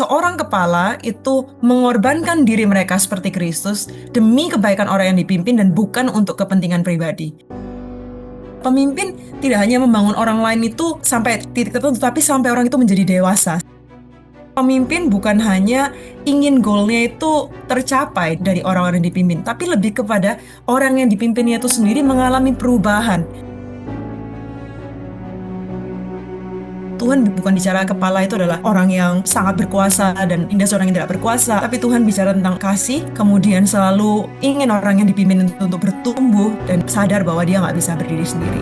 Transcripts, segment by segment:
seorang kepala itu mengorbankan diri mereka seperti Kristus demi kebaikan orang yang dipimpin dan bukan untuk kepentingan pribadi. Pemimpin tidak hanya membangun orang lain itu sampai titik tertentu, tapi sampai orang itu menjadi dewasa. Pemimpin bukan hanya ingin goalnya itu tercapai dari orang-orang yang dipimpin, tapi lebih kepada orang yang dipimpinnya itu sendiri mengalami perubahan. Tuhan bukan bicara kepala itu adalah orang yang sangat berkuasa dan tindas orang yang tidak berkuasa, tapi Tuhan bicara tentang kasih, kemudian selalu ingin orang yang dipimpin untuk bertumbuh dan sadar bahwa dia nggak bisa berdiri sendiri.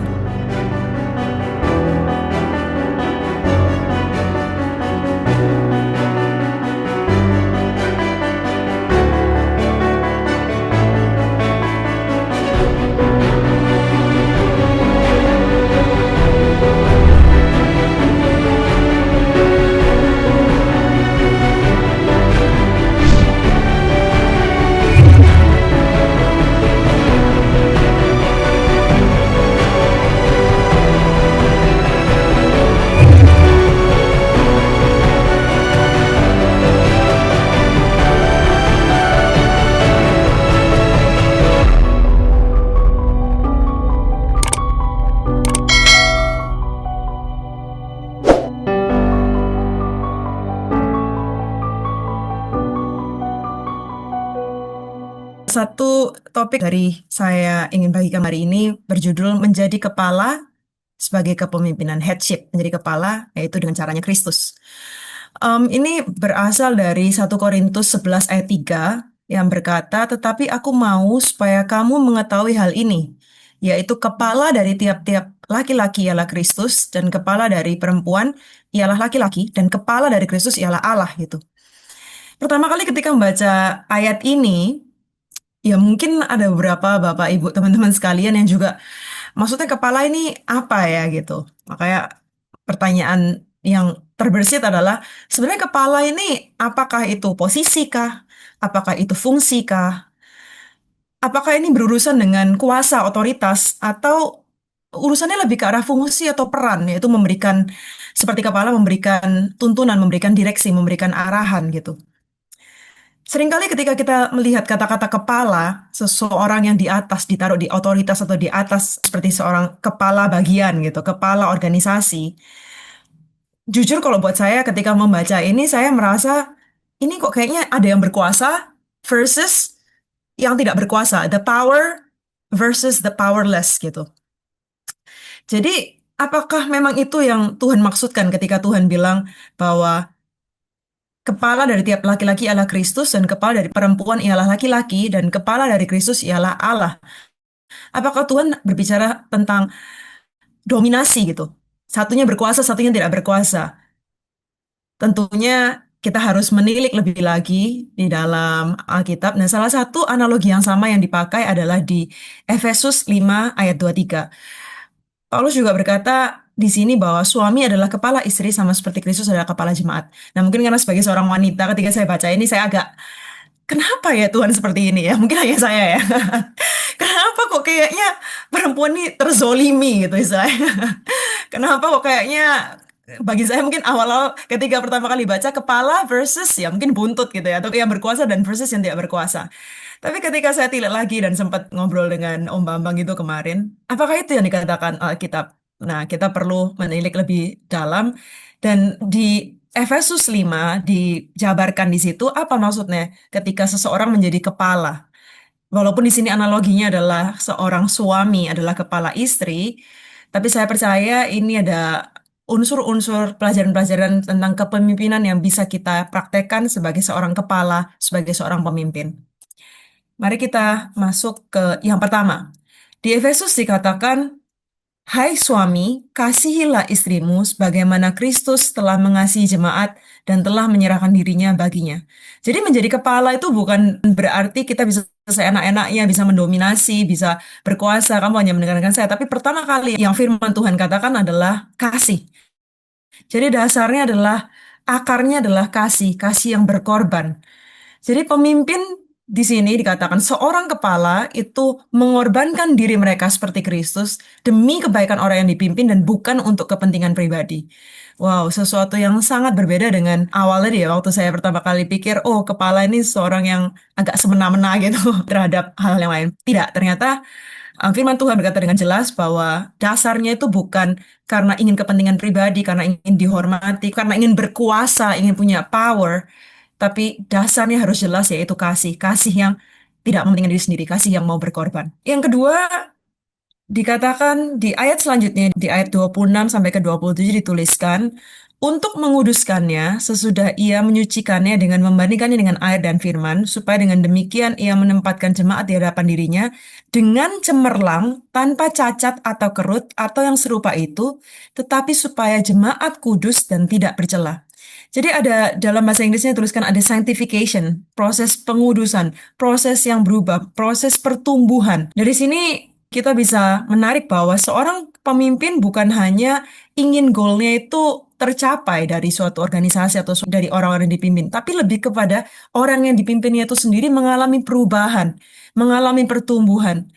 Satu topik dari saya ingin bagikan hari ini berjudul Menjadi Kepala sebagai Kepemimpinan, Headship, menjadi kepala, yaitu dengan caranya Kristus. Ini berasal dari 1 Korintus 11 ayat 3 yang berkata, "Tetapi aku mau supaya kamu mengetahui hal ini, yaitu kepala dari tiap-tiap laki-laki ialah Kristus, dan kepala dari perempuan ialah laki-laki, dan kepala dari Kristus ialah Allah." Gitu. Pertama kali ketika membaca ayat ini, ya mungkin ada beberapa Bapak Ibu teman-teman sekalian yang juga maksudnya kepala ini apa ya gitu. Makanya pertanyaan yang terbersit adalah sebenarnya kepala ini apakah itu posisi kah? Apakah itu fungsi kah? Apakah ini berurusan dengan kuasa, otoritas, atau urusannya lebih ke arah fungsi atau peran, yaitu memberikan, seperti kepala memberikan tuntunan, memberikan direksi, memberikan arahan gitu. Seringkali ketika kita melihat kata-kata kepala, seseorang yang di atas, ditaruh di otoritas atau di atas seperti seorang kepala bagian gitu, kepala organisasi. Jujur kalau buat saya ketika membaca ini, saya merasa ini kok kayaknya ada yang berkuasa versus yang tidak berkuasa. The power versus the powerless gitu. Jadi apakah memang itu yang Tuhan maksudkan ketika Tuhan bilang bahwa kepala dari tiap laki-laki ialah Kristus, dan kepala dari perempuan ialah laki-laki, dan kepala dari Kristus ialah Allah. Apakah Tuhan berbicara tentang dominasi gitu? Satunya berkuasa, satunya tidak berkuasa. Tentunya kita harus menilik lebih lagi di dalam Alkitab. Nah, salah satu analogi yang sama yang dipakai adalah di Efesus 5 ayat 23. Paulus juga berkata di sini bahwa suami adalah kepala istri sama seperti Kristus adalah kepala jemaat. Nah, mungkin karena sebagai seorang wanita ketika saya baca ini saya agak, kenapa ya Tuhan seperti ini ya? Mungkin hanya saya ya. Kenapa kok kayaknya perempuan ini terzolimi gitu istilahnya. Kenapa kok kayaknya bagi saya mungkin awal-awal ketika pertama kali baca kepala versus ya mungkin buntut gitu ya. Atau yang berkuasa dan versus yang tidak berkuasa. Tapi ketika saya tilik lagi dan sempat ngobrol dengan Om Bambang itu kemarin, apakah itu yang dikatakan Alkitab? Nah, kita perlu menilik lebih dalam dan di Efesus 5 dijabarkan di situ apa maksudnya ketika seseorang menjadi kepala. Walaupun di sini analoginya adalah seorang suami adalah kepala istri, tapi saya percaya ini ada unsur-unsur pelajaran-pelajaran tentang kepemimpinan yang bisa kita praktekkan sebagai seorang kepala, sebagai seorang pemimpin. Mari kita masuk ke yang pertama. Di Efesus dikatakan, "Hai suami, kasihilah istrimu sebagaimana Kristus telah mengasihi jemaat dan telah menyerahkan dirinya baginya." Jadi menjadi kepala itu bukan berarti kita bisa seenak-enaknya, bisa mendominasi, bisa berkuasa, kamu hanya mendengarkan saya. Tapi pertama kali yang firman Tuhan katakan adalah kasih. Jadi dasarnya adalah, akarnya adalah kasih, kasih yang berkorban. Jadi pemimpin Di sini dikatakan seorang kepala itu mengorbankan diri mereka seperti Kristus demi kebaikan orang yang dipimpin dan bukan untuk kepentingan pribadi. Wow, sesuatu yang sangat berbeda dengan awalnya dia waktu saya pertama kali pikir, oh kepala ini seorang yang agak semena-mena gitu terhadap hal yang lain. Tidak, ternyata firman Tuhan berkata dengan jelas bahwa dasarnya itu bukan karena ingin kepentingan pribadi, karena ingin dihormati, karena ingin berkuasa, ingin punya power, tapi dasarnya harus jelas yaitu kasih. Kasih yang tidak mementingkan diri sendiri, kasih yang mau berkorban. Yang kedua, dikatakan di ayat selanjutnya, di ayat 26 sampai ke 27 dituliskan, untuk menguduskannya sesudah ia menyucikannya dengan membandingkannya dengan air dan firman, supaya dengan demikian ia menempatkan jemaat di hadapan dirinya dengan cemerlang, tanpa cacat atau kerut atau yang serupa itu, tetapi supaya jemaat kudus dan tidak bercela. Jadi ada dalam bahasa Inggrisnya tuliskan ada sanctification, proses pengudusan, proses yang berubah, proses pertumbuhan. Dari sini kita bisa menarik bahwa seorang pemimpin bukan hanya ingin goalnya itu tercapai dari suatu organisasi atau dari orang-orang yang dipimpin, tapi lebih kepada orang yang dipimpinnya itu sendiri mengalami perubahan, mengalami pertumbuhan.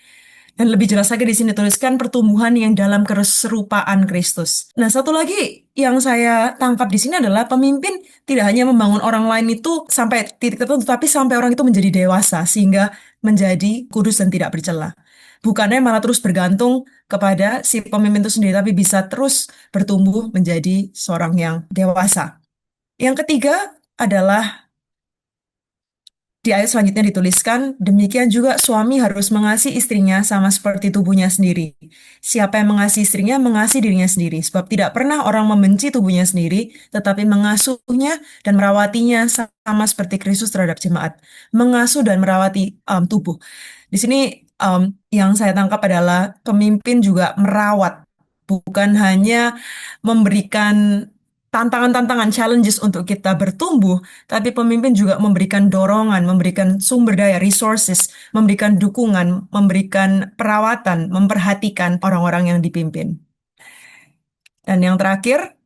Dan lebih jelas lagi di sini tuliskan pertumbuhan yang dalam keserupaan Kristus. Nah, satu lagi yang saya tangkap di sini adalah pemimpin tidak hanya membangun orang lain itu sampai titik tertentu, tapi sampai orang itu menjadi dewasa sehingga menjadi kudus dan tidak bercela. Bukannya malah terus bergantung kepada si pemimpin itu sendiri, tapi bisa terus bertumbuh menjadi seorang yang dewasa. Yang ketiga adalah di ayat selanjutnya dituliskan, demikian juga suami harus mengasihi istrinya sama seperti tubuhnya sendiri. Siapa yang mengasihi istrinya, mengasihi dirinya sendiri. Sebab tidak pernah orang membenci tubuhnya sendiri, tetapi mengasuhnya dan merawatinya sama seperti Kristus terhadap jemaat. Mengasuh dan merawati tubuh. Di sini yang saya tangkap adalah pemimpin juga merawat, bukan hanya memberikan tantangan-tantangan, challenges untuk kita bertumbuh, tapi pemimpin juga memberikan dorongan, memberikan sumber daya, resources, memberikan dukungan, memberikan perawatan, memperhatikan orang-orang yang dipimpin. Dan yang terakhir,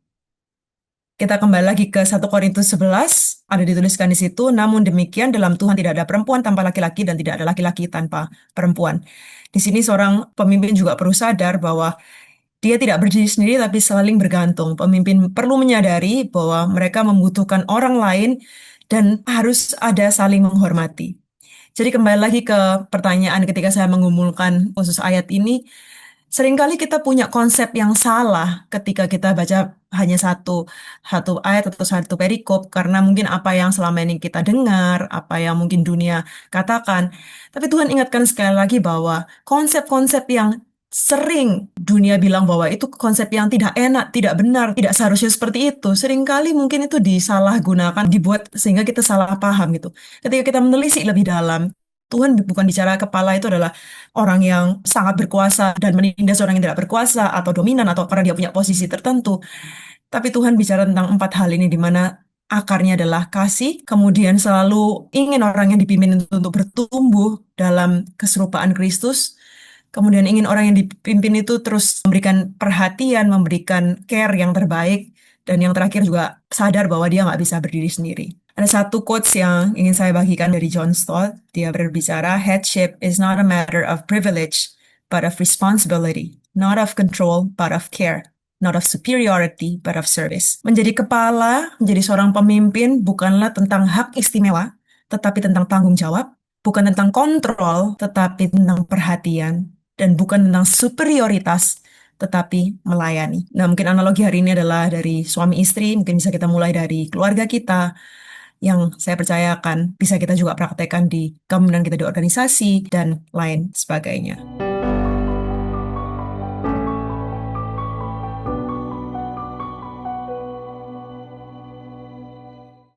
kita kembali lagi ke 1 Korintus 11, ada dituliskan di situ, namun demikian dalam Tuhan tidak ada perempuan tanpa laki-laki dan tidak ada laki-laki tanpa perempuan. Di sini seorang pemimpin juga perlu sadar bahwa dia tidak berdiri sendiri tapi saling bergantung. Pemimpin perlu menyadari bahwa mereka membutuhkan orang lain dan harus ada saling menghormati. Jadi kembali lagi ke pertanyaan ketika saya mengumpulkan khusus ayat ini, seringkali kita punya konsep yang salah ketika kita baca hanya satu satu ayat atau satu perikop karena mungkin apa yang selama ini kita dengar, apa yang mungkin dunia katakan. Tapi Tuhan ingatkan sekali lagi bahwa konsep-konsep yang sering dunia bilang bahwa itu konsep yang tidak enak, tidak benar, tidak seharusnya seperti itu. Seringkali mungkin itu disalahgunakan, dibuat sehingga kita salah paham gitu. Ketika kita menelisik lebih dalam, Tuhan bukan bicara kepala itu adalah orang yang sangat berkuasa dan menindas orang yang tidak berkuasa atau dominan atau karena dia punya posisi tertentu. Tapi Tuhan bicara tentang 4 hal ini di mana akarnya adalah kasih, kemudian selalu ingin orang yang dipimpin untuk bertumbuh dalam keserupaan Kristus, kemudian ingin orang yang dipimpin itu terus memberikan perhatian, memberikan care yang terbaik, dan yang terakhir juga sadar bahwa dia nggak bisa berdiri sendiri. Ada satu quotes yang ingin saya bagikan dari John Stott. Dia berbicara, headship is not a matter of privilege, but of responsibility. Not of control, but of care. Not of superiority, but of service. Menjadi kepala, menjadi seorang pemimpin bukanlah tentang hak istimewa, tetapi tentang tanggung jawab. Bukan tentang kontrol, tetapi tentang perhatian. Dan bukan tentang superioritas, tetapi melayani. Nah, mungkin analogi hari ini adalah dari suami istri, mungkin bisa kita mulai dari keluarga kita, yang saya percayakan bisa kita juga praktekkan di kepemimpinan kita di organisasi, dan lain sebagainya.